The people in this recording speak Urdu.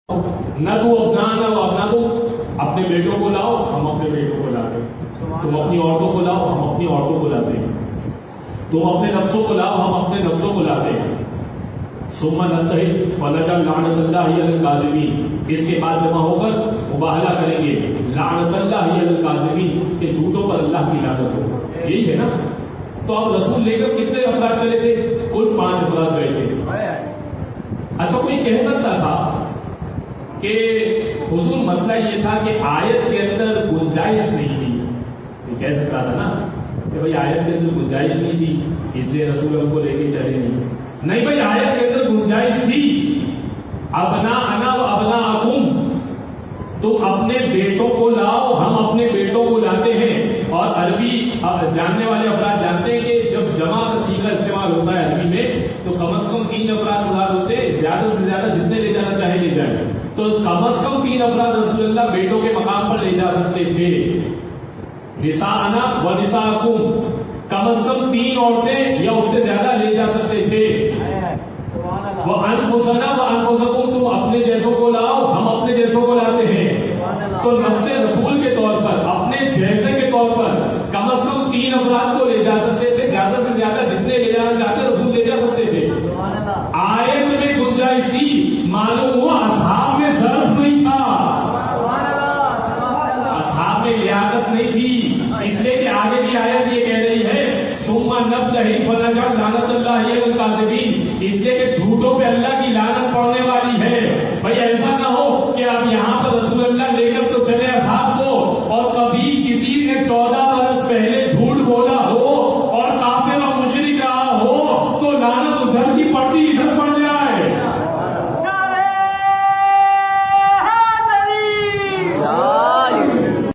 نہ تو ابنانا و ابناکم، اپنے بیٹوں کو لاؤ ہم اپنے بیٹوں کو لاتے ہیں، تم اپنی عورتوں کو لاؤ ہم اپنی عورتوں کو لاتے ہیں، تم اپنے نفسوں کو لاؤ ہم اپنے نفسوں کو لاتے ہیں۔ ثم ننتهي فنجعل لعنت اللہ علی الکاذبین، اس کے بعد جمع ہو کر مباہلہ کریں گے لعنت اللہ علی الکاذبین، کہ جھوٹوں پر اللہ کی لعنت ہو۔ یہی ہے نا؟ تو اب رسول لے کر کتنے افراد چلے تھے؟ کل 5 افراد گئے تھے۔ اچھا کوئی کہہ سکتا تھا کہ حضور مسئلہ یہ تھا کہ آیت کے اندر گنجائش نہیں تھی، یہ کہہ سکتا تھا نا کہ بھائی آیت کے اندر گنجائش نہیں تھی اس لیے رسول ہم کو لے کے چلے نہیں بھائی آیت کے اندر گنجائش تھی۔ ابنا انا و ابنا اکم، تم اپنے بیٹوں کو لاؤ ہم اپنے بیٹوں کو لاتے ہیں۔ اور عربی جاننے والے افراد جانتے ہیں کہ جب جمع کا صیغہ استعمال ہوتا ہے عربی میں تو کم از کم 3 افراد مراد ہوتے ہیں، زیادہ سے زیادہ جتنے لے جانا چاہے لے جائیں، تو کم از کم 3 افراد رسول اللہ بیٹوں کے مقام پر لے جا سکتے تھے۔ نساءنا و نساءکم، کم از کم 3 عورتیں یا اس سے زیادہ لے جا سکتے تھے۔ وَأَنفُسَنَا وَأَنفُسَكُمْ، تم اپنے جیسوں کو لاؤ ہم اپنے جیسوں کو لاتے ہیں۔ تو نفس رسول کے طور پر اپنے جیسے کے طور پر کم از کم 3 افراد کو لے جا سکتے تھے، زیادہ سے زیادہ جتنے لے جانا چاہتے رسول لے جا سکتے تھے۔ آیت میں گنجائش تھی، معلوم ہوا اصحاب میں ظرف نہیں تھا، اصحاب میں لیاقت نہیں تھی، اس لیے کہ آگے کی آیت یہ کہہ رہی ہے ثم نبتہل فنجعل لعنت اللہ علی الکاذبین، اس لیے کہ جھوٹوں پہ اللہ کی لعنت پڑنے والی ہے۔